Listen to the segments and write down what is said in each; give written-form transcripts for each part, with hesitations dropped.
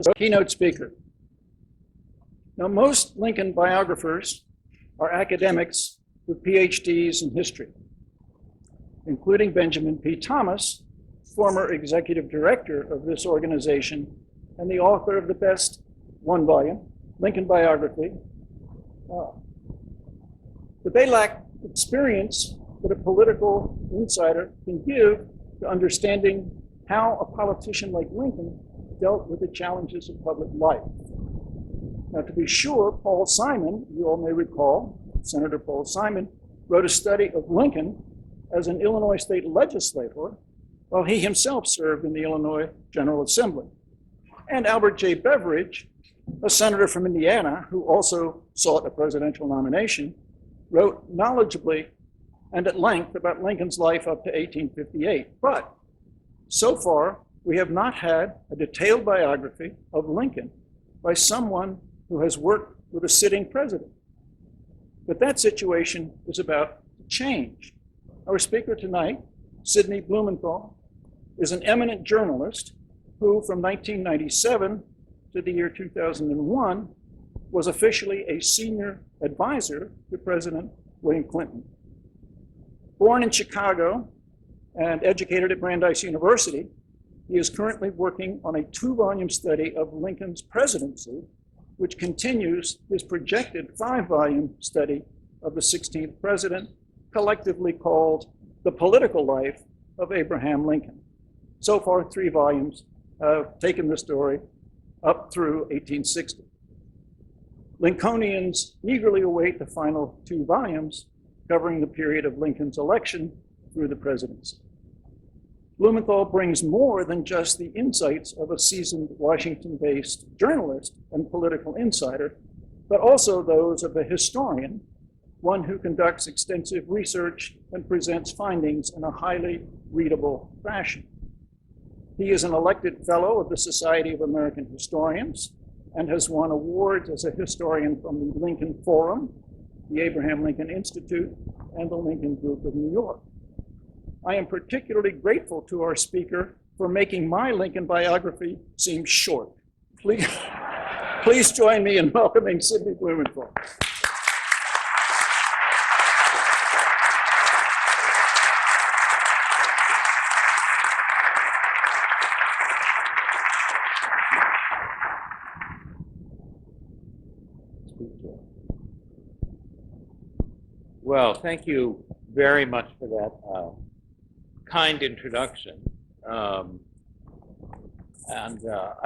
a keynote speaker. Now, most Lincoln biographers are academics with PhDs in history, including Benjamin P. Thomas, former executive director of this organization and the author of the best one-volume Lincoln biography. But they lack experience that a political insider can give to understanding how a politician like Lincoln dealt with the challenges of public life. Now, to be sure, Paul Simon, you all may recall, Senator Paul Simon, wrote a study of Lincoln as an Illinois state legislator while he himself served in the Illinois General Assembly. And Albert J. Beveridge, a senator from Indiana who also sought a presidential nomination, wrote knowledgeably and at length about Lincoln's life up to 1858. But so far, we have not had a detailed biography of Lincoln by someone who has worked with a sitting president. But that situation is about to change. Our speaker tonight, Sidney Blumenthal, is an eminent journalist who, from 1997 to the year 2001, was officially a senior advisor to President William Clinton. Born in Chicago and educated at Brandeis University, he is currently working on a 2-volume study of Lincoln's presidency, which continues his projected 5-volume study of the 16th president, collectively called The Political Life of Abraham Lincoln. So far, 3 volumes have taken the story up through 1860. Lincolnians eagerly await the final 2 volumes covering the period of Lincoln's election through the presidency. Blumenthal brings more than just the insights of a seasoned Washington-based journalist and political insider, but also those of a historian, one who conducts extensive research and presents findings in a highly readable fashion. He is an elected fellow of the Society of American Historians and has won awards as a historian from the Lincoln Forum, the Abraham Lincoln Institute, and the Lincoln Group of New York. I am particularly grateful to our speaker for making my Lincoln biography seem short. Please join me in welcoming Sidney Blumenthal. Well, thank you very much for that kind introduction. I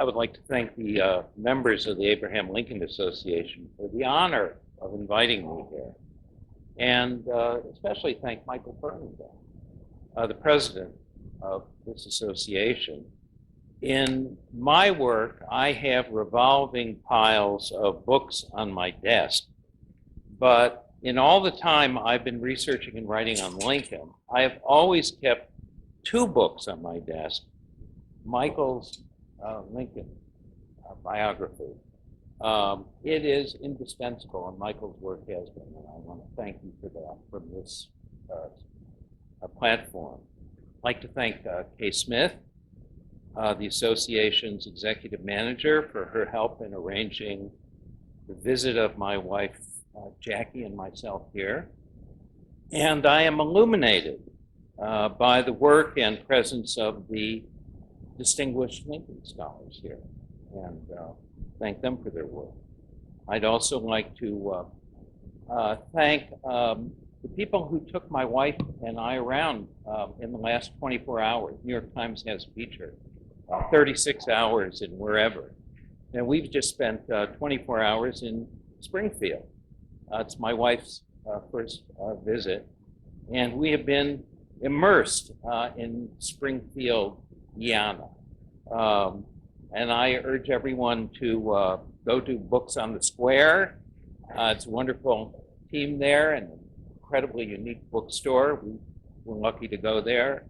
would like to thank the members of the Abraham Lincoln Association for the honor of inviting me here. And especially thank Michael Bernadette, the president of this association. In my work, I have revolving piles of books on my desk, but in all the time I've been researching and writing on Lincoln, I have always kept 2 books on my desk, Michael's Lincoln biography. It is indispensable, and Michael's work has been, and I want to thank you for that from this platform. I'd like to thank Kay Smith, the association's executive manager, for her help in arranging the visit of my wife, Jackie, and myself here. And I am illuminated by the work and presence of the distinguished Lincoln scholars here, and thank them for their work. I'd also like to thank the people who took my wife and I around in the last 24 hours. New York Times has featured 36 hours in wherever. And we've just spent 24 hours in Springfield. It's my wife's first visit. And we have been immersed in Springfield-iana. And I urge everyone to go to Books on the Square. It's a wonderful team there and an incredibly unique bookstore. We were lucky to go there.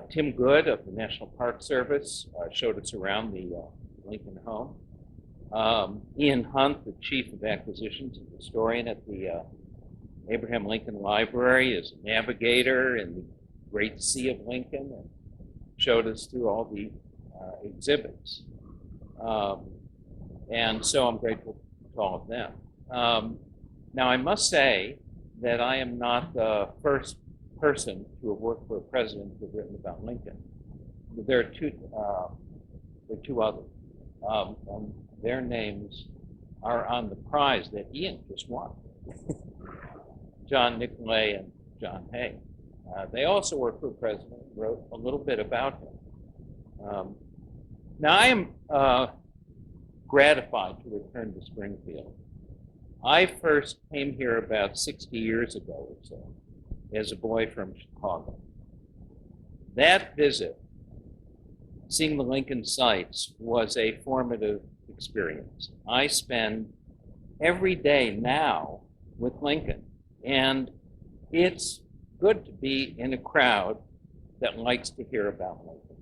Tim Good of the National Park Service showed us around the Lincoln home. Ian Hunt, the Chief of Acquisitions and historian at the Abraham Lincoln Library, is a navigator in the Great Sea of Lincoln and showed us through all the exhibits. And so I'm grateful to all of them. Now, I must say that I am not the first person to have worked for a president who have written about Lincoln. There are two others. And their names are on the prize that Ian just won. John Nicolay and John Hay. They also worked for a president and wrote a little bit about him. Now, I am gratified to return to Springfield. I first came here about 60 years ago or so as a boy from Chicago. That visit, seeing the Lincoln sites, was a formative experience. I spend every day now with Lincoln, and it's good to be in a crowd that likes to hear about Lincoln.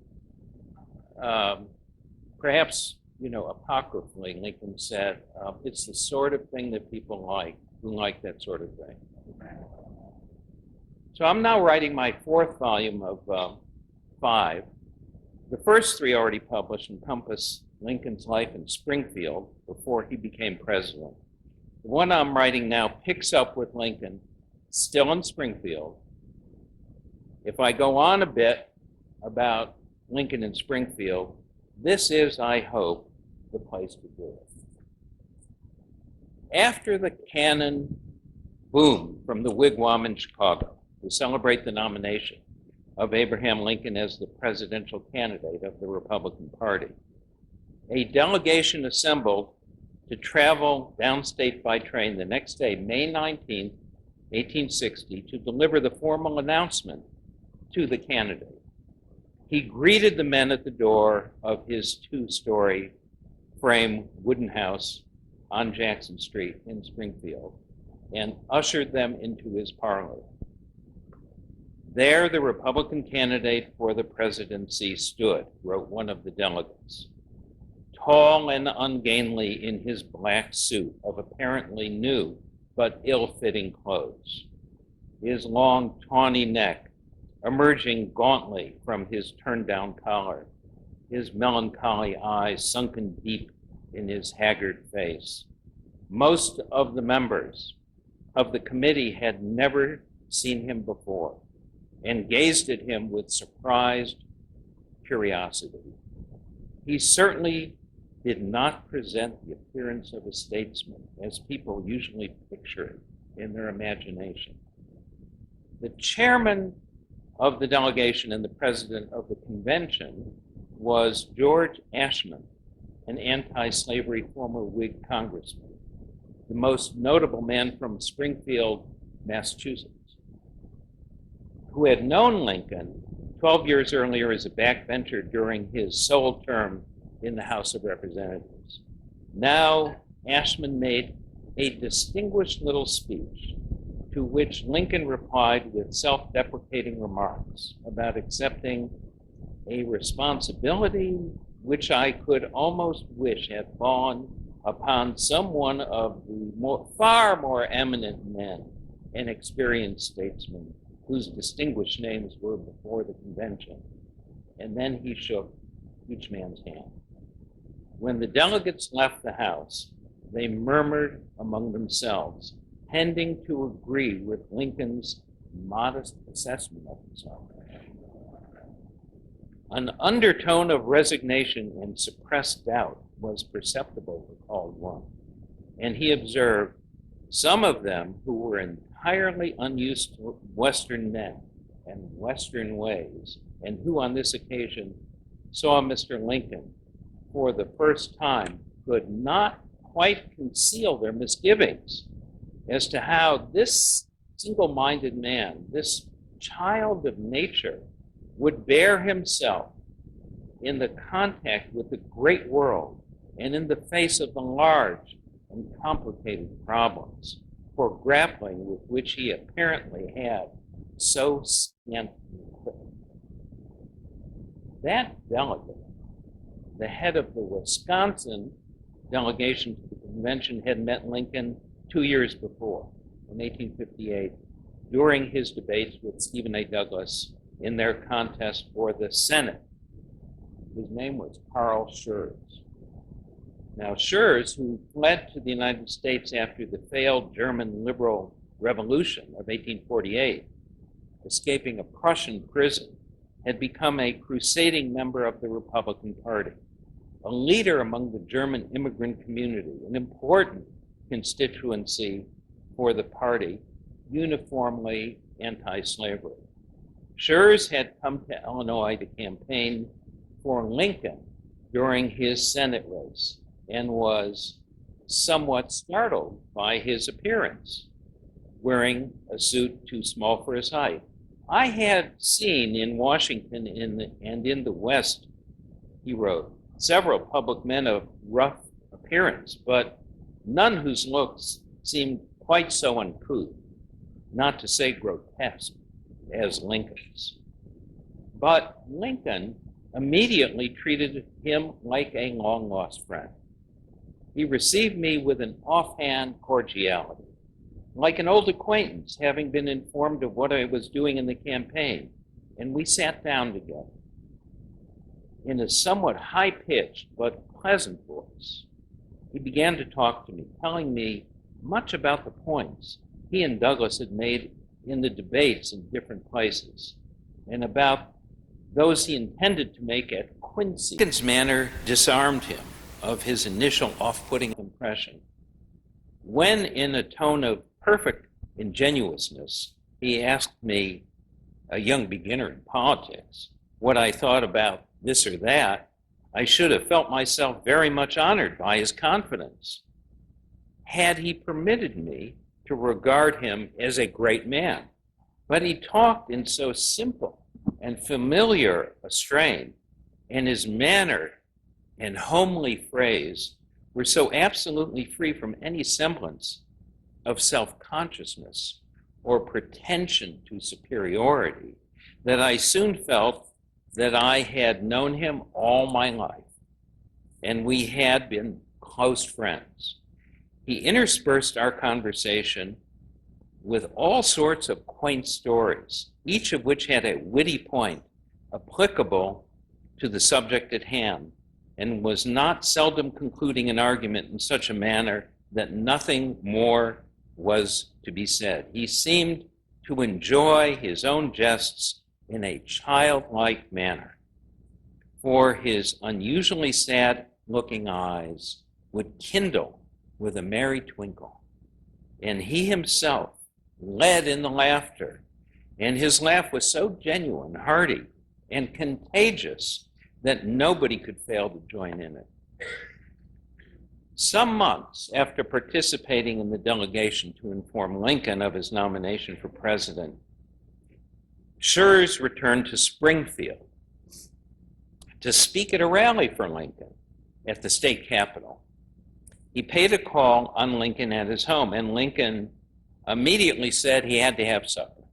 Perhaps, apocryphally, Lincoln said, it's the sort of thing that people like, who like that sort of thing. So I'm now writing my fourth volume of 5. The first 3 already published encompass Lincoln's life in Springfield before he became president. The one I'm writing now picks up with Lincoln, still in Springfield. If I go on a bit about Lincoln in Springfield, this is, I hope, the place to do it. After the cannon boom from the wigwam in Chicago to celebrate the nomination of Abraham Lincoln as the presidential candidate of the Republican Party, a delegation assembled to travel downstate by train the next day, May 19th, 1860, to deliver the formal announcement to the candidate. He greeted the men at the door of his 2-story frame wooden house on Jackson Street in Springfield and ushered them into his parlor. There, the Republican candidate for the presidency stood, wrote one of the delegates, tall and ungainly in his black suit of apparently new but ill-fitting clothes, his long, tawny neck emerging gauntly from his turned-down collar, his melancholy eyes sunken deep in his haggard face. Most of the members of the committee had never seen him before and gazed at him with surprised curiosity. He certainly did not present the appearance of a statesman as people usually picture it in their imagination. The chairman of the delegation and the president of the convention was George Ashmun, an anti-slavery former Whig congressman, the most notable man from Springfield, Massachusetts, who had known Lincoln 12 years earlier as a backbencher during his sole term in the House of Representatives. Now, Ashmun made a distinguished little speech to which Lincoln replied with self-deprecating remarks about accepting a responsibility which I could almost wish had fallen upon someone of the far more eminent men and experienced statesmen whose distinguished names were before the convention. And then he shook each man's hand. When the delegates left the House, they murmured among themselves, tending to agree with Lincoln's modest assessment of himself. An undertone of resignation and suppressed doubt was perceptible, recalled one, and he observed some of them who were entirely unused to Western men and Western ways, and who on this occasion saw Mr. Lincoln for the first time could not quite conceal their misgivings as to how this single-minded man, this child of nature, would bear himself in the contact with the great world and in the face of the large and complicated problems for grappling with which he apparently had so scant equipment. That delegate, the head of the Wisconsin delegation to the convention, had met Lincoln 2 years before, in 1858, during his debates with Stephen A. Douglas in their contest for the Senate. His name was Schurz. Now, Schurz, who fled to the United States after the failed German liberal revolution of 1848, escaping a Prussian prison, had become a crusading member of the Republican Party, a leader among the German immigrant community, an important constituency for the party, uniformly anti-slavery. Schurz had come to Illinois to campaign for Lincoln during his Senate race and was somewhat startled by his appearance, wearing a suit too small for his height. I had seen in Washington and in the West, he wrote, several public men of rough appearance, but none whose looks seemed quite so uncouth, not to say grotesque, as Lincoln's. But Lincoln immediately treated him like a long-lost friend. He received me with an offhand cordiality, like an old acquaintance, having been informed of what I was doing in the campaign, and we sat down together. In a somewhat high-pitched but pleasant voice, he began to talk to me, telling me much about the points he and Douglas had made in the debates in different places, and about those he intended to make at Quincy. Lincoln's manner disarmed him of his initial off-putting impression. When, in a tone of perfect ingenuousness, he asked me, a young beginner in politics, what I thought about this or that, I should have felt myself very much honored by his confidence, had he permitted me to regard him as a great man. But he talked in so simple and familiar a strain, and his manner and homely phrase were so absolutely free from any semblance of self-consciousness or pretension to superiority, that I soon felt that I had known him all my life, and we had been close friends. He interspersed our conversation with all sorts of quaint stories, each of which had a witty point applicable to the subject at hand, and was not seldom concluding an argument in such a manner that nothing more was to be said. He seemed to enjoy his own jests in a childlike manner, for his unusually sad-looking eyes would kindle with a merry twinkle, and he himself led in the laughter, and his laugh was so genuine, hearty, and contagious that nobody could fail to join in it. Some months after participating in the delegation to inform Lincoln of his nomination for president, Schurz returned to Springfield to speak at a rally for Lincoln at the state capitol. He paid a call on Lincoln at his home, and Lincoln immediately said he had to have supper,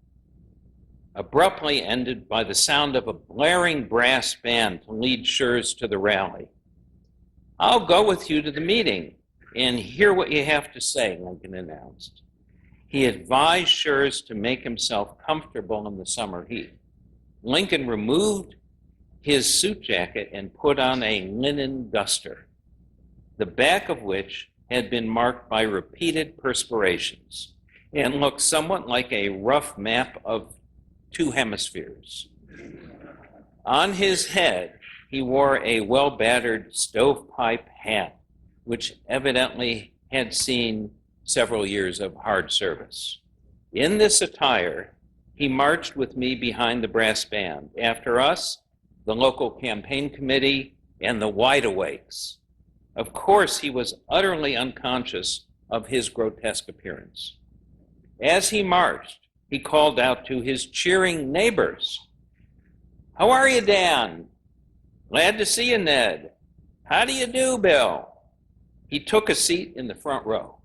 abruptly ended by the sound of a blaring brass band to lead Schurz to the rally. "I'll go with you to the meeting and hear what you have to say," Lincoln announced. He advised Schurz to make himself comfortable in the summer heat. Lincoln removed his suit jacket and put on a linen duster, the back of which had been marked by repeated perspirations and looked somewhat like a rough map of two hemispheres. On his head, he wore a well-battered stovepipe hat, which evidently had seen several years of hard service. In this attire, he marched with me behind the brass band. After us, the local campaign committee and the wide-awakes. Of course, he was utterly unconscious of his grotesque appearance. As he marched, he called out to his cheering neighbors, "How are you, Dan? Glad to see you, Ned. How do you do, Bill?" He took a seat in the front row,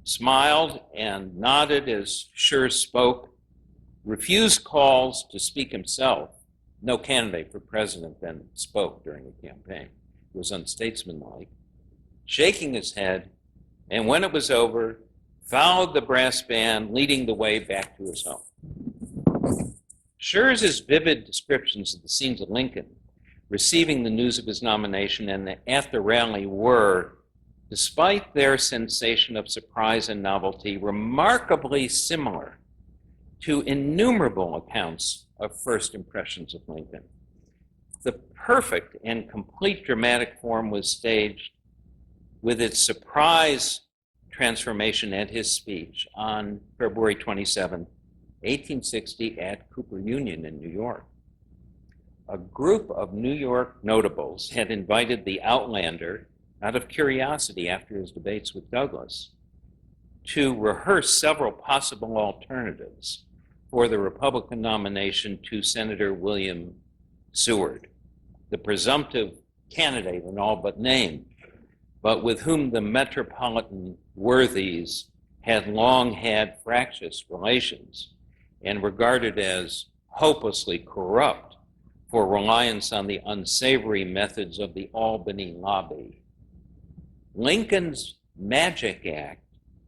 smiled and nodded as Schurz spoke, refused calls to speak himself. No candidate for president then spoke during the campaign. It was unstatesmanlike, shaking his head, and when it was over, followed the brass band, leading the way back to his home. Schurz's vivid descriptions of the scenes at Lincoln receiving the news of his nomination and at the rally were, despite their sensation of surprise and novelty, remarkably similar to innumerable accounts of first impressions of Lincoln. The perfect and complete dramatic form was staged with its surprise transformation at his speech on February 27, 1860 at Cooper Union in New York. A group of New York notables had invited the Outlander out of curiosity after his debates with Douglas to rehearse several possible alternatives for the Republican nomination to Senator William Seward, the presumptive candidate in all but name, but with whom the metropolitan worthies had long had fractious relations and regarded as hopelessly corrupt for reliance on the unsavory methods of the Albany lobby. Lincoln's magic act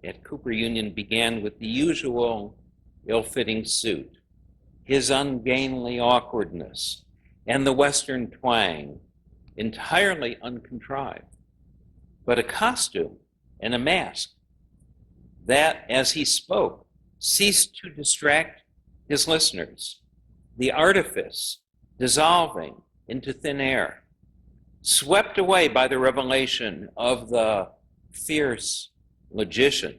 at Cooper Union began with the usual ill-fitting suit, his ungainly awkwardness, and the Western twang, entirely uncontrived, but a costume and a mask that, as he spoke, ceased to distract his listeners, the artifice dissolving into thin air, swept away by the revelation of the fierce logician,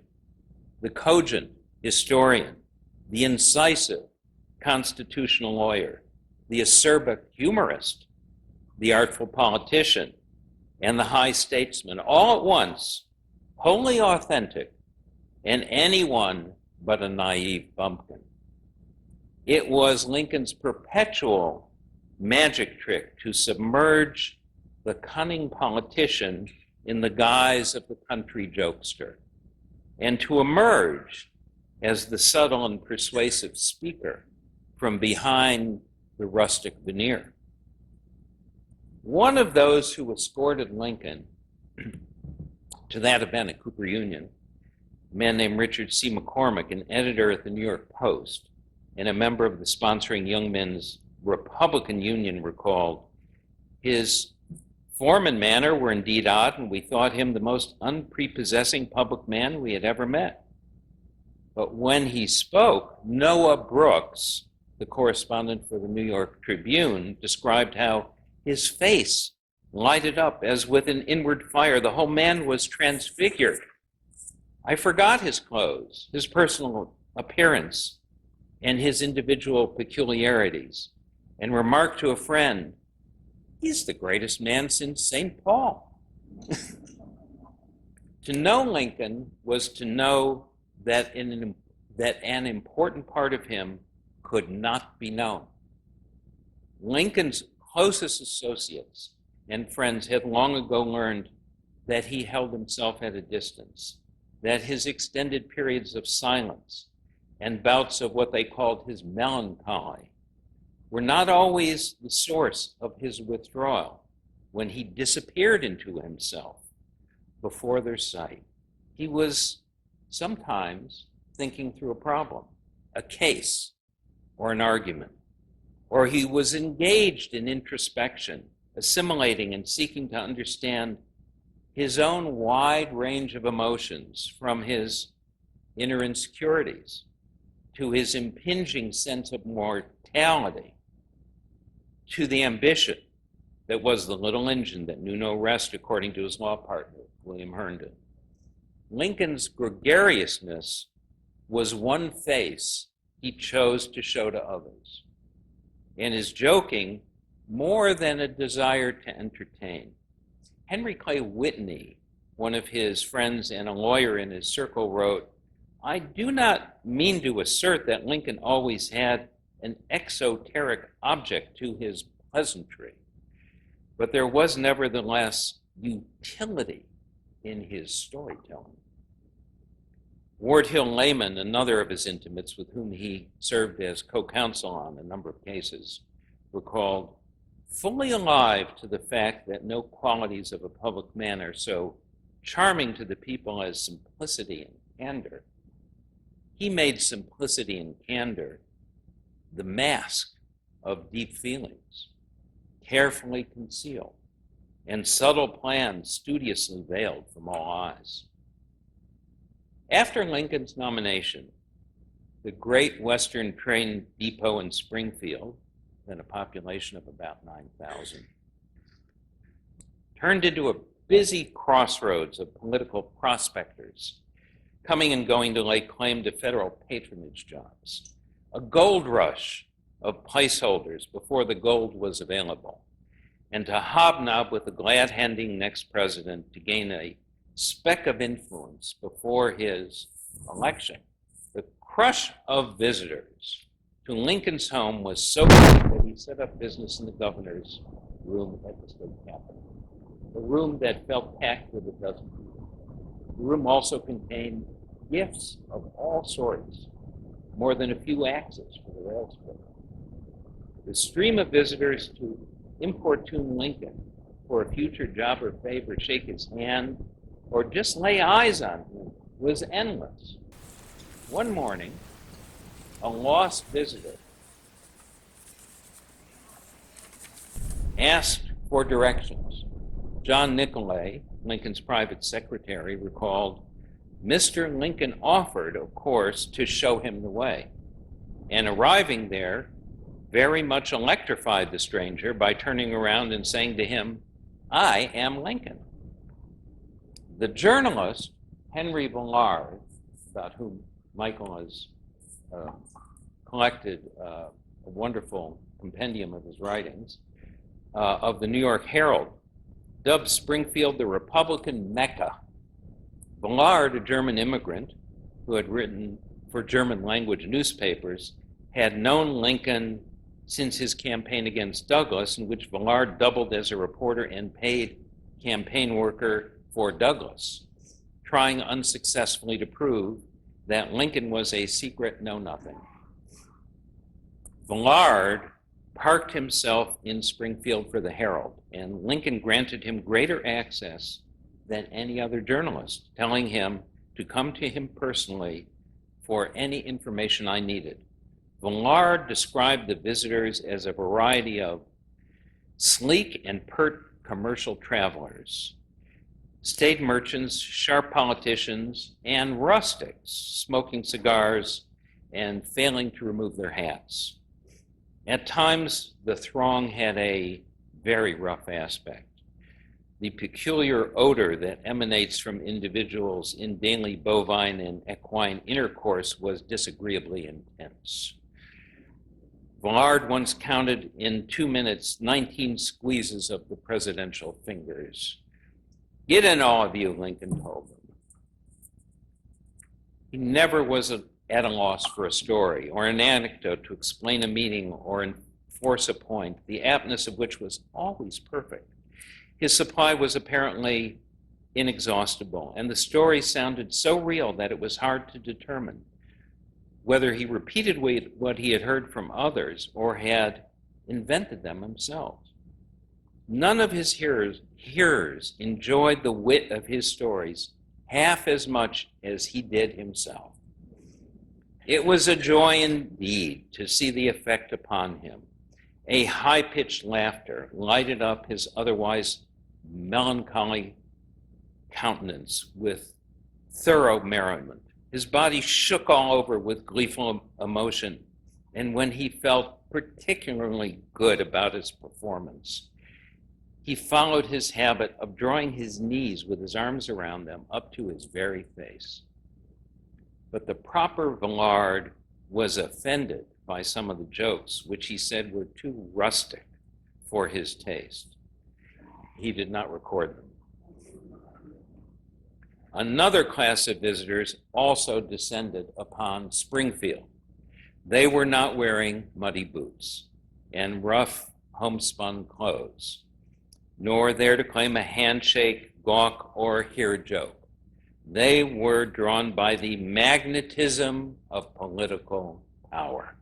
the cogent historian, the incisive constitutional lawyer, the acerbic humorist, the artful politician, and the high statesman, all at once, wholly authentic, and anyone but a naive bumpkin. It was Lincoln's perpetual magic trick to submerge the cunning politician in the guise of the country jokester, and to emerge as the subtle and persuasive speaker from behind the rustic veneer. One of those who escorted Lincoln to that event at Cooper Union, a man named Richard C. McCormick, an editor at the New York Post and a member of the sponsoring Young Men's Republican Union, recalled, his form and manner were indeed odd, and we thought him the most unprepossessing public man we had ever met. But when he spoke, Noah Brooks, the correspondent for the New York Tribune, described how his face lighted up as with an inward fire. The whole man was transfigured. I forgot his clothes, his personal appearance, and his individual peculiarities, and remarked to a friend, "He's the greatest man since St. Paul." To know Lincoln was to know that an important part of him could not be known. Lincoln's closest associates and friends had long ago learned that he held himself at a distance, that his extended periods of silence and bouts of what they called his melancholy were not always the source of his withdrawal. When he disappeared into himself before their sight, he was sometimes thinking through a problem, a case, or an argument, or he was engaged in introspection, assimilating and seeking to understand his own wide range of emotions, from his inner insecurities to his impinging sense of mortality, to the ambition that was the little engine that knew no rest, according to his law partner, William Herndon. Lincoln's gregariousness was one face he chose to show to others, and his joking more than a desire to entertain. Henry Clay Whitney, one of his friends and a lawyer in his circle, wrote, "I do not mean to assert that Lincoln always had an exoteric object to his pleasantry, but there was nevertheless utility in his storytelling." Ward Hill Layman, another of his intimates with whom he served as co-counsel on a number of cases, recalled, "Fully alive to the fact that no qualities of a public man are so charming to the people as simplicity and candor, he made simplicity and candor the mask of deep feelings. carefully concealed, and subtle plans studiously veiled from all eyes. After Lincoln's nomination, the Great Western Train Depot in Springfield, then a population of about 9,000, turned into a busy crossroads of political prospectors coming and going to lay claim to federal patronage jobs, a gold rush of placeholders before the gold was available, and to hobnob with the glad-handing next president to gain a speck of influence before his election. The crush of visitors to Lincoln's home was so great that he set up business in the governor's room at the state capitol, a room that felt packed with a dozen people. The room also contained gifts of all sorts, more than a few axes for the rail splitter. The stream of visitors to importune Lincoln for a future job or favor, shake his hand, or just lay eyes on him was endless. One morning, a lost visitor asked for directions. John Nicolay, Lincoln's private secretary, recalled, Mr. Lincoln offered, of course, to show him the way, and arriving there, very much electrified the stranger by turning around and saying to him, I am Lincoln. The journalist, Henry Villard, about whom Michael has collected a wonderful compendium of his writings, of the New York Herald, dubbed Springfield the Republican Mecca. Villard, a German immigrant who had written for German language newspapers, had known Lincoln since his campaign against Douglas, in which Villard doubled as a reporter and paid campaign worker for Douglas, trying unsuccessfully to prove that Lincoln was a secret know-nothing. Villard parked himself in Springfield for the Herald, and Lincoln granted him greater access than any other journalist, telling him to come to him personally for any information I needed. Villard described the visitors as a variety of sleek and pert commercial travelers, staid merchants, sharp politicians, and rustics, smoking cigars and failing to remove their hats. At times, the throng had a very rough aspect. The peculiar odor that emanates from individuals in daily bovine and equine intercourse was disagreeably intense. Villard once counted in 2 minutes 19 squeezes of the presidential fingers. Get in, all of you, Lincoln told them. He never was at a loss for a story or an anecdote to explain a meeting or enforce a point, the aptness of which was always perfect. His supply was apparently inexhaustible, and the stories sounded so real that it was hard to determine whether he repeated what he had heard from others or had invented them himself. None of his hearers enjoyed the wit of his stories half as much as he did himself. It was a joy indeed to see the effect upon him. A high-pitched laughter lighted up his otherwise melancholy countenance with thorough merriment. His body shook all over with gleeful emotion, and when he felt particularly good about his performance, he followed his habit of drawing his knees with his arms around them up to his very face. But the proper Villard was offended by some of the jokes, which he said were too rustic for his taste. He did not record them. Another class of visitors also descended upon Springfield. They were not wearing muddy boots and rough homespun clothes, nor there to claim a handshake, gawk, or hear a joke. They were drawn by the magnetism of political power,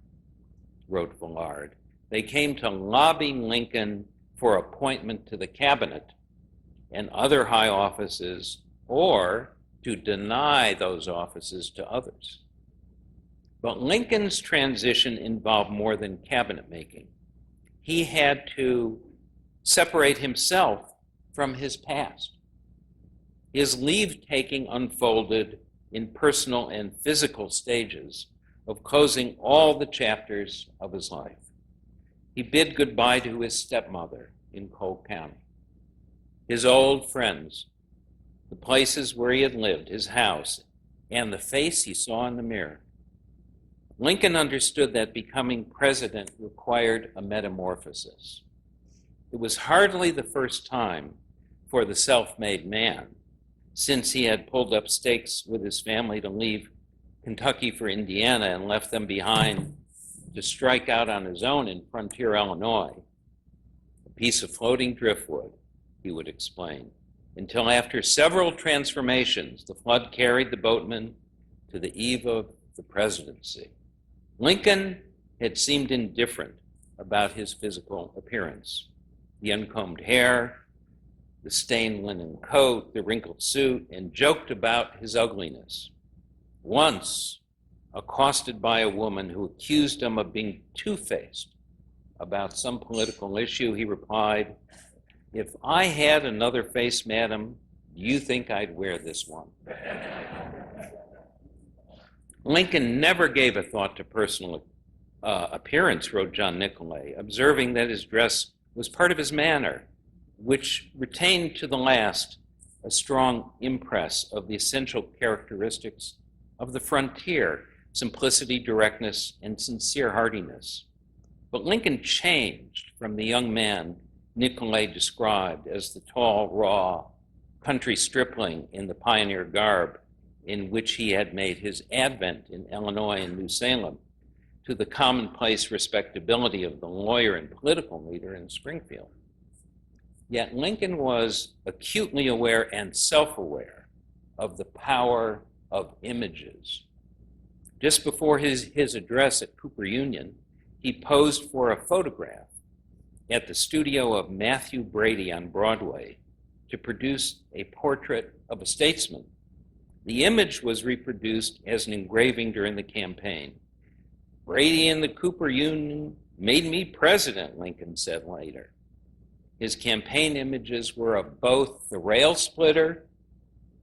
wrote Villard. They came to lobby Lincoln for appointment to the cabinet and other high offices, or to deny those offices to others. But Lincoln's transition involved more than cabinet making. He had to separate himself from his past. His leave-taking unfolded in personal and physical stages of closing all the chapters of his life. He bid goodbye to his stepmother in Cole County, his old friends, the places where he had lived, his house, and the face he saw in the mirror. Lincoln understood that becoming president required a metamorphosis. It was hardly the first time for the self-made man, since he had pulled up stakes with his family to leave Kentucky for Indiana and left them behind to strike out on his own in frontier Illinois, a piece of floating driftwood, he would explain, until after several transformations, the flood carried the boatman to the eve of the presidency. Lincoln had seemed indifferent about his physical appearance. The uncombed hair, the stained linen coat, the wrinkled suit, and joked about his ugliness. Once, accosted by a woman who accused him of being two-faced about some political issue, he replied, "If I had another face, madam, do you think I'd wear this one?" Lincoln never gave a thought to personal appearance, wrote John Nicolay, observing that his dress was part of his manner, which retained to the last a strong impress of the essential characteristics of the frontier: simplicity, directness, and sincere heartiness. But Lincoln changed from the young man Nicolay described as the tall, raw country stripling in the pioneer garb in which he had made his advent in Illinois and New Salem, to the commonplace respectability of the lawyer and political leader in Springfield. Yet Lincoln was acutely aware and self-aware of the power of images. Just before his address at Cooper Union, he posed for a photograph at the studio of Matthew Brady on Broadway to produce a portrait of a statesman. The image was reproduced as an engraving during the campaign. "Brady and the Cooper Union made me president," Lincoln said later. His campaign images were of both the rail splitter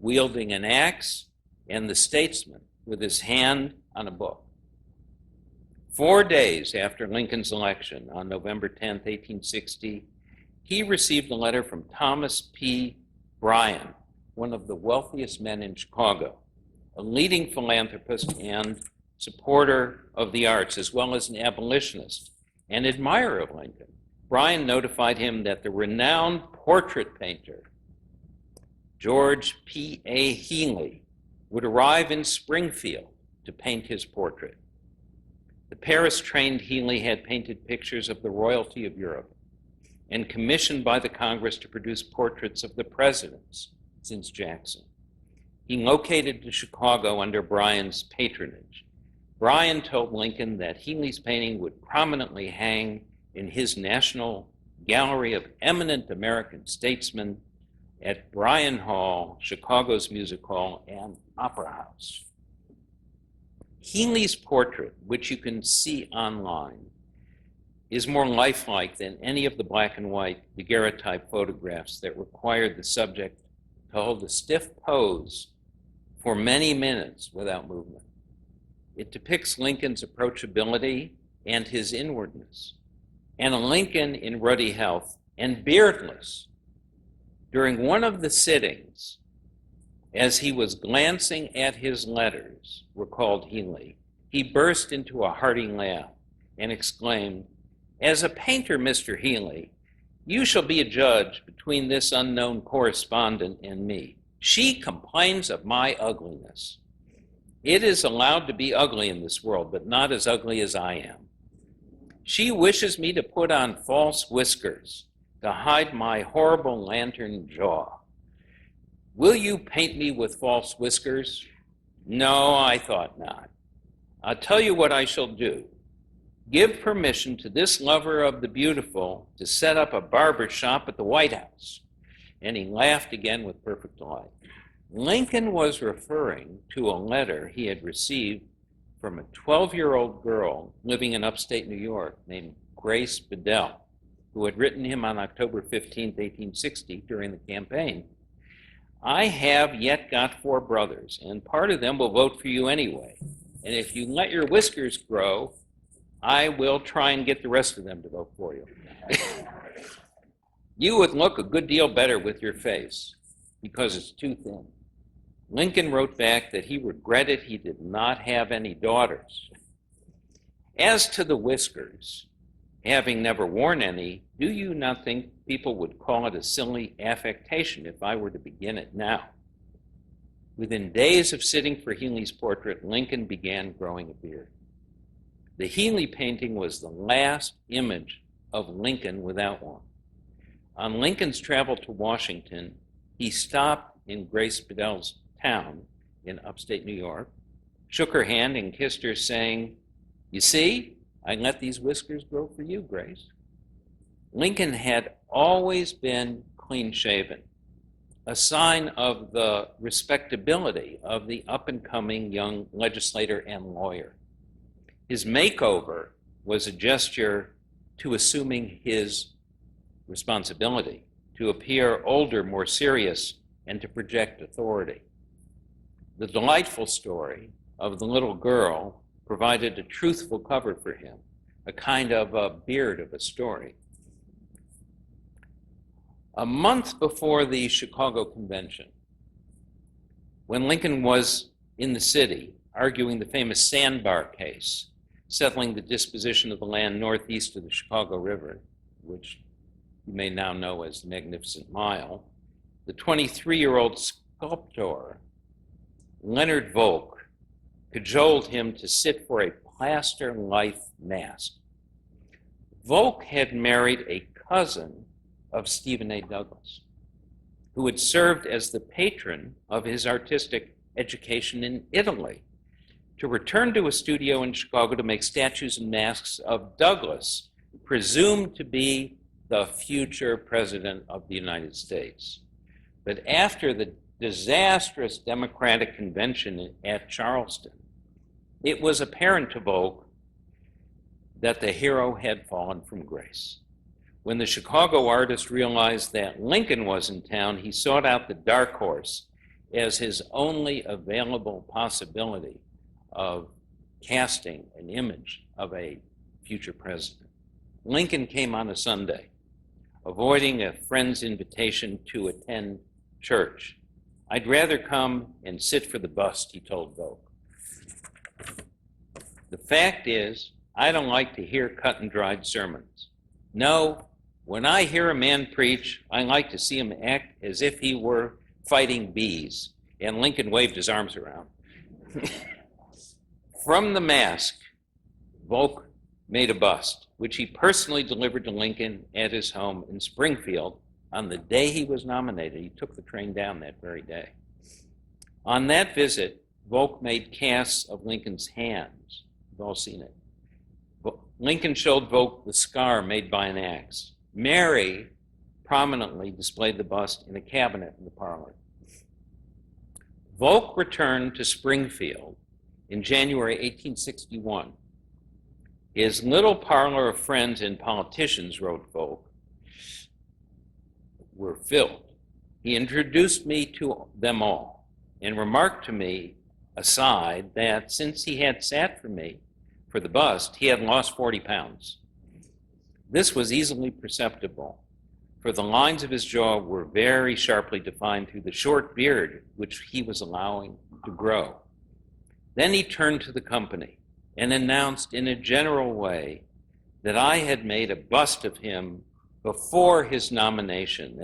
wielding an axe and the statesman with his hand on a book. 4 days after Lincoln's election, on November 10, 1860, he received a letter from Thomas P. Bryan, one of the wealthiest men in Chicago, a leading philanthropist and supporter of the arts, as well as an abolitionist and admirer of Lincoln. Bryan notified him that the renowned portrait painter, George P.A. Healy, would arrive in Springfield to paint his portrait. The Paris-trained Healy had painted pictures of the royalty of Europe and commissioned by the Congress to produce portraits of the presidents since Jackson. He located to Chicago under Bryan's patronage. Bryan told Lincoln that Healy's painting would prominently hang in his National Gallery of Eminent American Statesmen at Bryan Hall, Chicago's Music Hall, and Opera House. Healy's portrait, which you can see online, is more lifelike than any of the black and white daguerreotype photographs that required the subject to hold a stiff pose for many minutes without movement. It depicts Lincoln's approachability and his inwardness, and a Lincoln in ruddy health and beardless. During one of the sittings, as he was glancing at his letters, recalled Healy, he burst into a hearty laugh and exclaimed, "As a painter, Mr. Healy, you shall be a judge between this unknown correspondent and me. She complains of my ugliness. It is allowed to be ugly in this world, but not as ugly as I am. She wishes me to put on false whiskers to hide my horrible lantern jaw. Will you paint me with false whiskers? No, I thought not. I'll tell you what I shall do. Give permission to this lover of the beautiful to set up a barber shop at the White House." And he laughed again with perfect delight. Lincoln was referring to a letter he had received from a 12-year-old girl living in upstate New York named Grace Bedell, who had written him on October 15, 1860, during the campaign, "I have yet got 4 brothers, and part of them will vote for you anyway. And if you let your whiskers grow, I will try and get the rest of them to vote for you. You would look a good deal better with your face because it's too thin." Lincoln wrote back that he regretted he did not have any daughters. As to the whiskers, having never worn any, do you not think people would call it a silly affectation if I were to begin it now? Within days of sitting for Healy's portrait, Lincoln began growing a beard. The Healy painting was the last image of Lincoln without one. On Lincoln's travel to Washington, he stopped in Grace Bedell's town in upstate New York, shook her hand and kissed her, saying, "You see, I let these whiskers grow for you, Grace." Lincoln had always been clean-shaven, a sign of the respectability of the up-and-coming young legislator and lawyer. His makeover was a gesture to assuming his responsibility, to appear older, more serious, and to project authority. The delightful story of the little girl provided a truthful cover for him, a kind of a beard of a story. A month before the Chicago Convention, when Lincoln was in the city arguing the famous Sandbar case, settling the disposition of the land northeast of the Chicago River, which you may now know as the Magnificent Mile, the 23-year-old sculptor Leonard Volk cajoled him to sit for a plaster life mask. Volk had married a cousin of Stephen A. Douglas, who had served as the patron of his artistic education in Italy, to return to a studio in Chicago to make statues and masks of Douglas, presumed to be the future president of the United States. But after the disastrous Democratic convention at Charleston, it was apparent to Volk that the hero had fallen from grace. When the Chicago artist realized that Lincoln was in town, he sought out the dark horse as his only available possibility of casting an image of a future president. Lincoln came on a Sunday, avoiding a friend's invitation to attend church. "I'd rather come and sit for the bust," he told Volk. "The fact is, I don't like to hear cut and dried sermons. No, when I hear a man preach, I like to see him act as if he were fighting bees." And Lincoln waved his arms around. From the mask, Volk made a bust, which he personally delivered to Lincoln at his home in Springfield on the day he was nominated. He took the train down that very day. On that visit, Volk made casts of Lincoln's hands. You've all seen it. Lincoln showed Volk the scar made by an axe. Mary prominently displayed the bust in a cabinet in the parlor. Volk returned to Springfield in January 1861. "His little parlor of friends and politicians," wrote Volk, "were filled. He introduced me to them all and remarked to me aside that since he had sat for me for the bust, he had lost 40 pounds. This was easily perceptible, for the lines of his jaw were very sharply defined through the short beard which he was allowing to grow. Then he turned to the company and announced in a general way that I had made a bust of him before his nomination,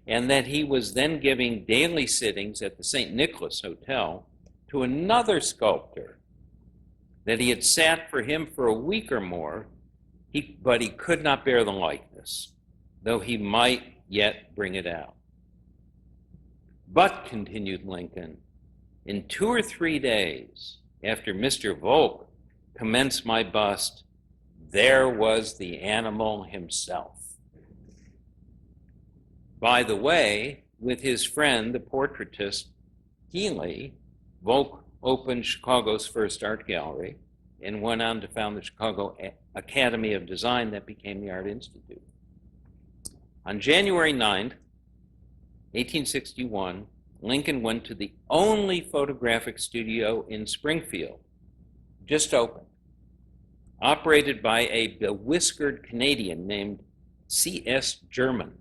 and that he was then giving daily sittings at the St. Nicholas Hotel to another sculptor, that he had sat for him for a week or more, but he could not bear the likeness, though he might yet bring it out. But," continued Lincoln, "in 2 or 3 days after Mr. Volk commenced my bust, there was the animal himself." By the way, with his friend, the portraitist Healy, Volk opened Chicago's first art gallery, and went on to found the Chicago Academy of Design that became the Art Institute. On January 9th, 1861, Lincoln went to the only photographic studio in Springfield, just opened, operated by a bewhiskered Canadian named C.S. German,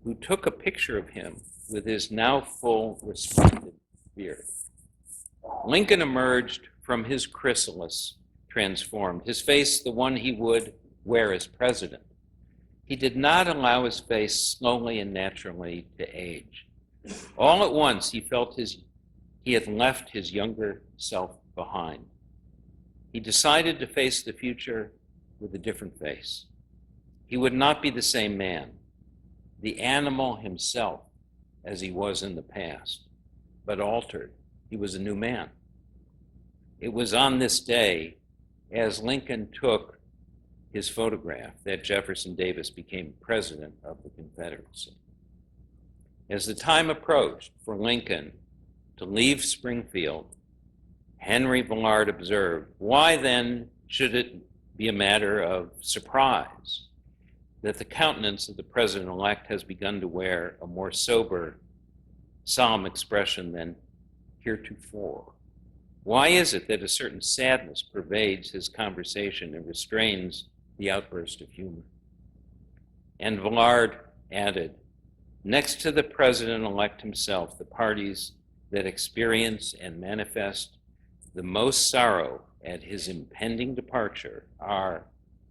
who took a picture of him with his now full, resplendent beard. Lincoln emerged from his chrysalis transformed, his face the one he would wear as president. He did not allow his face slowly and naturally to age. All at once, he felt he had left his younger self behind. He decided to face the future with a different face. He would not be the same man, the animal himself as he was in the past, but altered. He was a new man. It was on this day, as Lincoln took his photograph, that Jefferson Davis became president of the Confederacy. As the time approached for Lincoln to leave Springfield, Henry Villard observed, "Why then should it be a matter of surprise that the countenance of the president-elect has begun to wear a more sober, solemn expression than heretofore? Why is it that a certain sadness pervades his conversation and restrains the outburst of humor?" And Villard added, "Next to the president-elect himself, the parties that experience and manifest the most sorrow at his impending departure are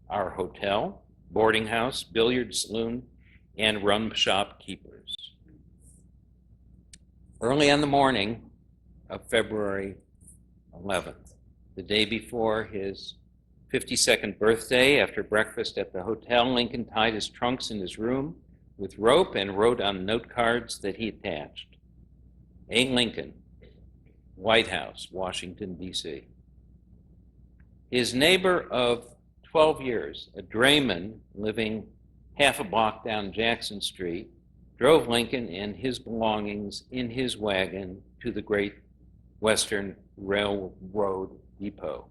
our hotel, boarding house, billiard saloon, and rum shop keepers." Early on the morning of February 11th, the day before his 52nd birthday, after breakfast at the hotel, Lincoln tied his trunks in his room with rope and wrote on note cards that he attached, "A. Lincoln, White House, Washington, D.C." His neighbor of 12 years, a drayman living half a block down Jackson Street, drove Lincoln and his belongings in his wagon to the Great Western Railroad Depot.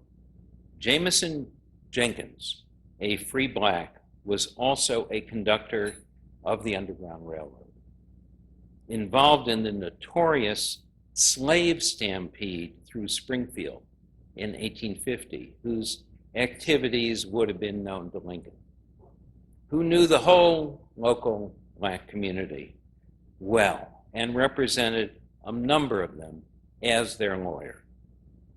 Jameson Jenkins, a free black, was also a conductor of the Underground Railroad, involved in the notorious slave stampede through Springfield in 1850, whose activities would have been known to Lincoln, who knew the whole local black community well and represented a number of them as their lawyer.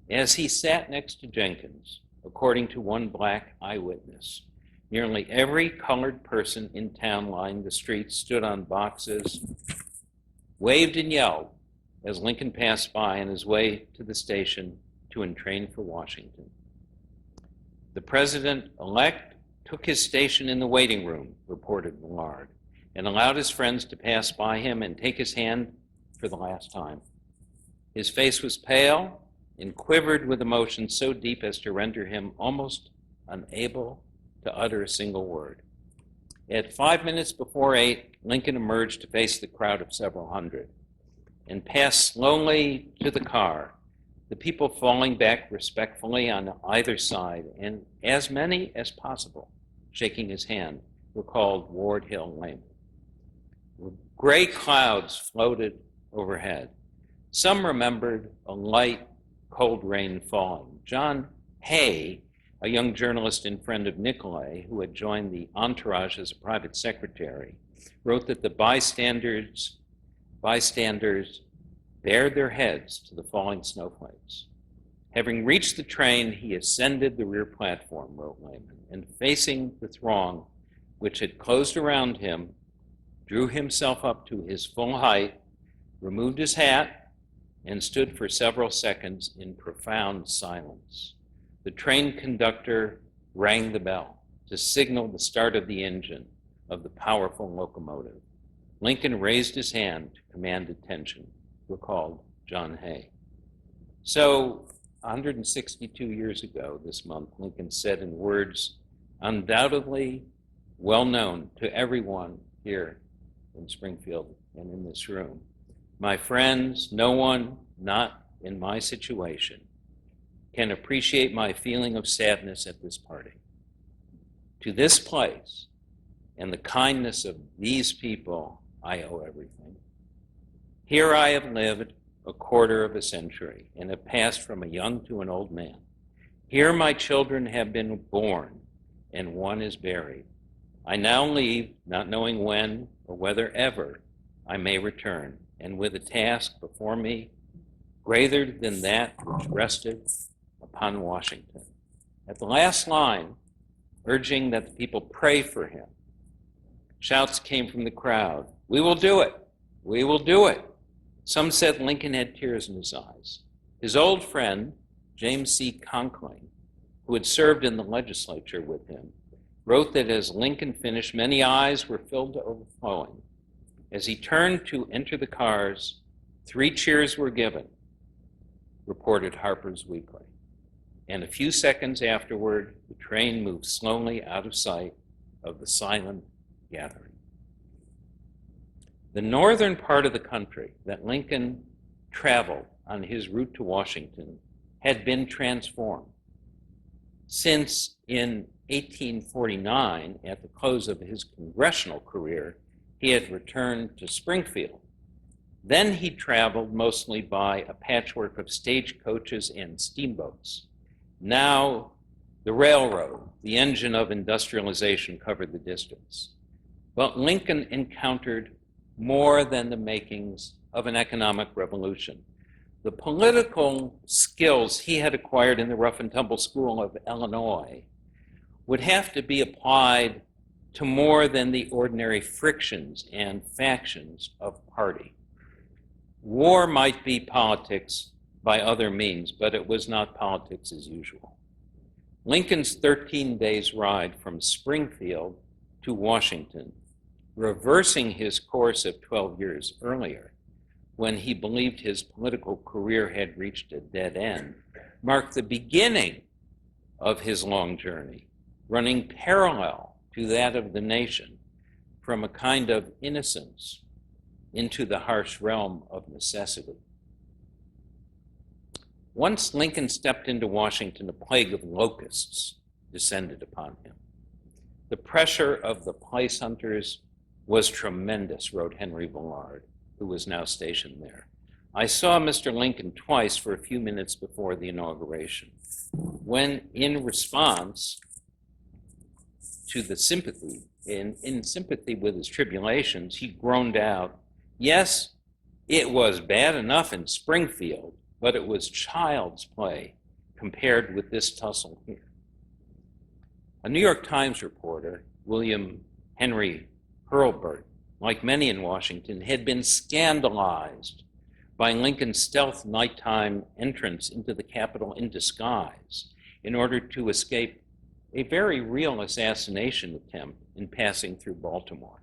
As he sat next to Jenkins, according to one black eyewitness, nearly every colored person in town lined the streets, stood on boxes, waved and yelled as Lincoln passed by on his way to the station to entrain for Washington. The president-elect took his station in the waiting room, reported Villard, and allowed his friends to pass by him and take his hand for the last time. His face was pale and quivered with emotion so deep as to render him almost unable to utter a single word. At 5 minutes before 8, Lincoln emerged to face the crowd of several hundred and passed slowly to the car, the people falling back respectfully on either side, and as many as possible shaking his hand, were called Ward Hill Lane. Gray clouds floated overhead. Some remembered a light, cold rain falling. John Hay, a young journalist and friend of Nicolay, who had joined the entourage as a private secretary, wrote that the bystanders bared their heads to the falling snowflakes. Having reached the train, he ascended the rear platform, wrote Layman, and facing the throng which had closed around him, drew himself up to his full height, removed his hat, and stood for several seconds in profound silence. The train conductor rang the bell to signal the start of the engine of the powerful locomotive. Lincoln raised his hand to command attention, recalled John Hay. So, 162 years ago this month, Lincoln said in words undoubtedly well known to everyone here in Springfield and in this room, "My friends, no one not in my situation can appreciate my feeling of sadness at this parting. To this place and the kindness of these people, I owe everything. Here I have lived a quarter of a century and have passed from a young to an old man. Here my children have been born and one is buried. I now leave, not knowing when or whether ever I may return, and with a task before me greater than that which rested upon Washington. At the last line, urging that the people pray for him, shouts came from the crowd, "We will do it! We will do it!" Some said Lincoln had tears in his eyes. His old friend, James C. Conkling, who had served in the legislature with him, wrote that as Lincoln finished, many eyes were filled to overflowing. As he turned to enter the cars, 3 cheers were given, reported Harper's Weekly. And a few seconds afterward, the train moved slowly out of sight of the silent gathering. The northern part of the country that Lincoln traveled on his route to Washington had been transformed. Since in 1849, at the close of his congressional career, he had returned to Springfield. Then he traveled mostly by a patchwork of stagecoaches and steamboats. Now the railroad, the engine of industrialization, covered the distance. But Lincoln encountered more than the makings of an economic revolution. The political skills he had acquired in the rough and tumble school of Illinois would have to be applied to more than the ordinary frictions and factions of party. War might be politics by other means, but it was not politics as usual. Lincoln's 13 days ride from Springfield to Washington, reversing his course of 12 years earlier, when he believed his political career had reached a dead end, marked the beginning of his long journey, running parallel to that of the nation from a kind of innocence into the harsh realm of necessity. Once Lincoln stepped into Washington, a plague of locusts descended upon him. The pressure of the place hunters was tremendous, wrote Henry Villard, who was now stationed there. I saw Mr. Lincoln twice for a few minutes before the inauguration, when in response to the sympathy, in sympathy with his tribulations, he groaned out, "Yes, it was bad enough in Springfield, but it was child's play compared with this tussle here." A New York Times reporter, William Henry Hurlburt, like many in Washington, had been scandalized by Lincoln's stealth nighttime entrance into the Capitol in disguise in order to escape a very real assassination attempt in passing through Baltimore.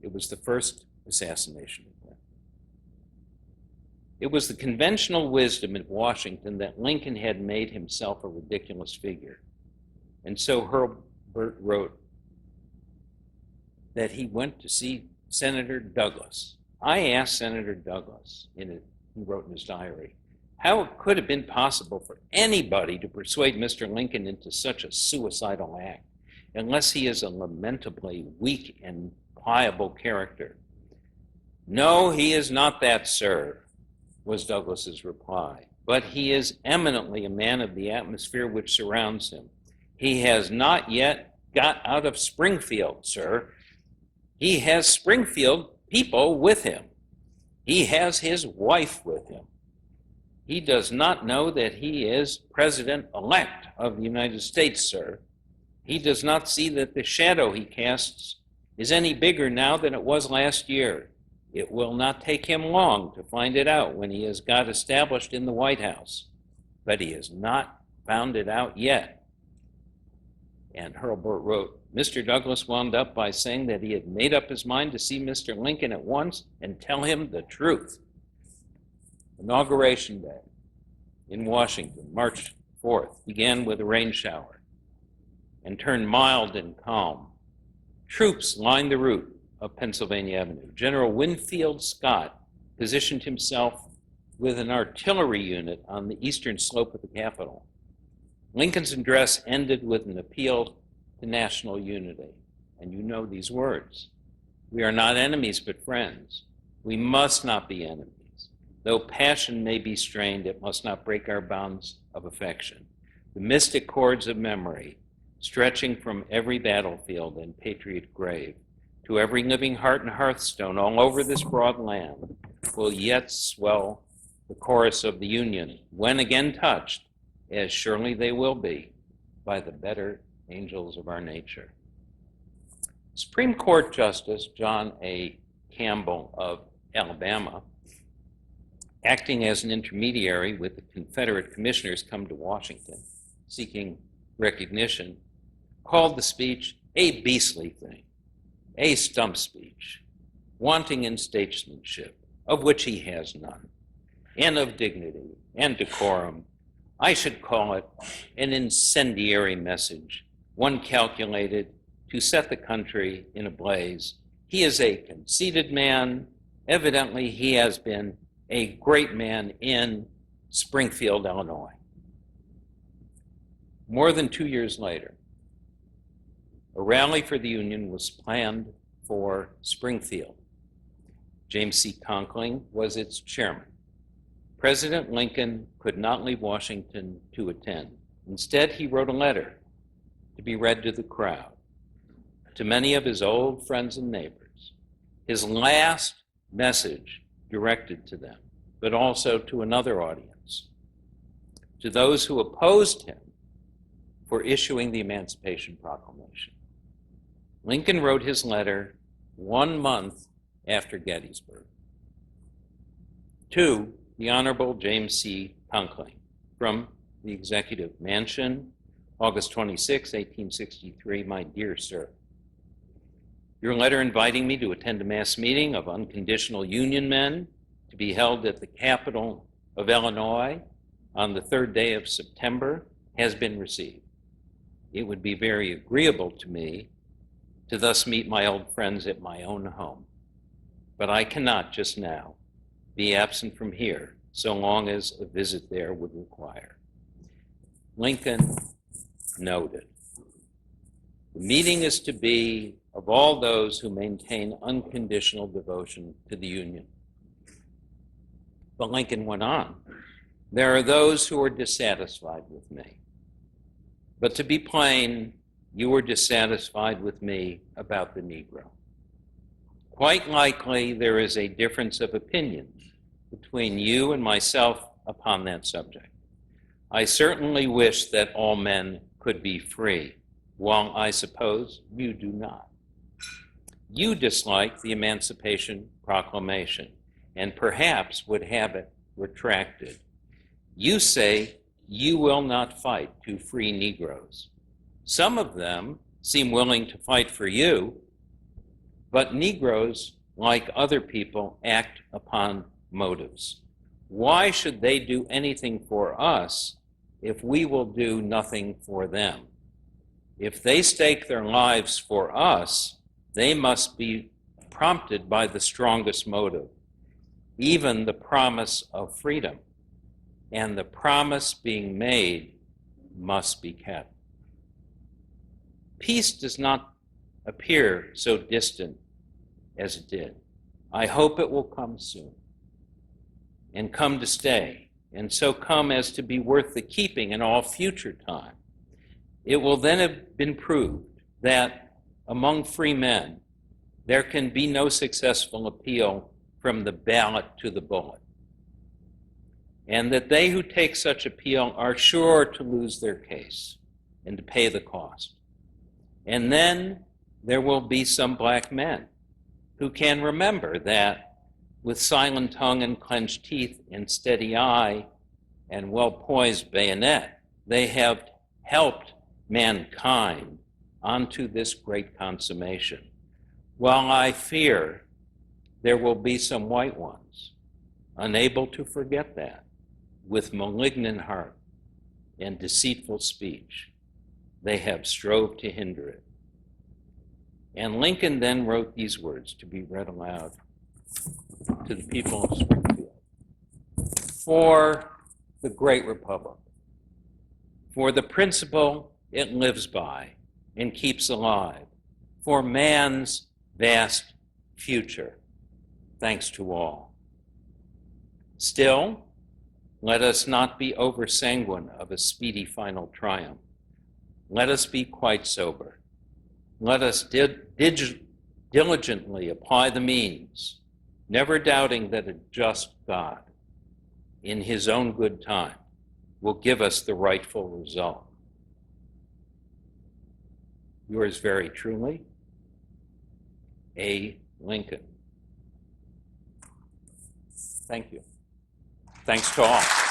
It was the first assassination attempt. It was the conventional wisdom in Washington that Lincoln had made himself a ridiculous figure. And so Herbert wrote that he went to see Senator Douglas. I asked Senator Douglas, he wrote in his diary, how it could have been possible for anybody to persuade Mr. Lincoln into such a suicidal act, unless he is a lamentably weak and pliable character. "No, he is not that, sir," was Douglas's reply, "but he is eminently a man of the atmosphere which surrounds him. He has not yet got out of Springfield, sir. He has Springfield people with him. He has his wife with him. He does not know that he is President-elect of the United States, sir. He does not see that the shadow he casts is any bigger now than it was last year. It will not take him long to find it out when he has got established in the White House, but he has not found it out yet." And Hurlburt wrote, Mr. Douglas wound up by saying that he had made up his mind to see Mr. Lincoln at once and tell him the truth. Inauguration Day in Washington, March 4th, began with a rain shower and turned mild and calm. Troops lined the route of Pennsylvania Avenue. General Winfield Scott positioned himself with an artillery unit on the eastern slope of the Capitol. Lincoln's address ended with an appeal to national unity. And you know these words. We are not enemies, but friends. We must not be enemies. Though passion may be strained, it must not break our bonds of affection. The mystic cords of memory, stretching from every battlefield and patriot grave to every living heart and hearthstone all over this broad land, will yet swell the chorus of the Union, when again touched, as surely they will be, by the better angels of our nature. Supreme Court Justice John A. Campbell of Alabama, acting as an intermediary with the Confederate commissioners come to Washington seeking recognition, called the speech a beastly thing, a stump speech, wanting in statesmanship, of which he has none, and of dignity and decorum. I should call it an incendiary message, one calculated to set the country in a blaze. He is a conceited man. Evidently, he has been a great man in Springfield, Illinois. More than 2 years later, a rally for the Union was planned for Springfield. James C. Conkling was its chairman. President Lincoln could not leave Washington to attend. Instead, he wrote a letter to be read to the crowd, to many of his old friends and neighbors. His last message directed to them, but also to another audience, to those who opposed him for issuing the Emancipation Proclamation. Lincoln wrote his letter 1 month after Gettysburg. To the Honorable James C. Conkling, from the Executive Mansion, August 26, 1863, my dear sir. Your letter inviting me to attend a mass meeting of unconditional Union men to be held at the Capitol of Illinois on the 3rd day of September has been received. It would be very agreeable to me to thus meet my old friends at my own home. But I cannot just now be absent from here so long as a visit there would require. Lincoln noted, the meeting is to be of all those who maintain unconditional devotion to the Union. But Lincoln went on, there are those who are dissatisfied with me. But to be plain, you were dissatisfied with me about the Negro. Quite likely there is a difference of opinion between you and myself upon that subject. I certainly wish that all men could be free, while I suppose you do not. You dislike the Emancipation Proclamation and perhaps would have it retracted. You say you will not fight to free Negroes. Some of them seem willing to fight for you, but Negroes, like other people, act upon motives. Why should they do anything for us if we will do nothing for them? If they stake their lives for us, they must be prompted by the strongest motive, even the promise of freedom. And the promise being made must be kept. Peace does not appear so distant as it did. I hope it will come soon and come to stay, and so come as to be worth the keeping in all future time. It will then have been proved that among free men, there can be no successful appeal from the ballot to the bullet, and that they who take such appeal are sure to lose their case and to pay the cost. And then there will be some black men who can remember that with silent tongue and clenched teeth and steady eye and well-poised bayonet, they have helped mankind onto this great consummation. While I fear there will be some white ones unable to forget that, with malignant heart and deceitful speech, they have strove to hinder it. And Lincoln then wrote these words to be read aloud to the people of Springfield. for the great republic, for the principle it lives by and keeps alive, for man's vast future. Thanks to all. Still, let us not be over-sanguine of a speedy final triumph. Let us be quite sober. Let us diligently apply the means, never doubting that a just God, in his own good time, will give us the rightful result. Yours very truly, A. Lincoln. Thank you. Thanks to all.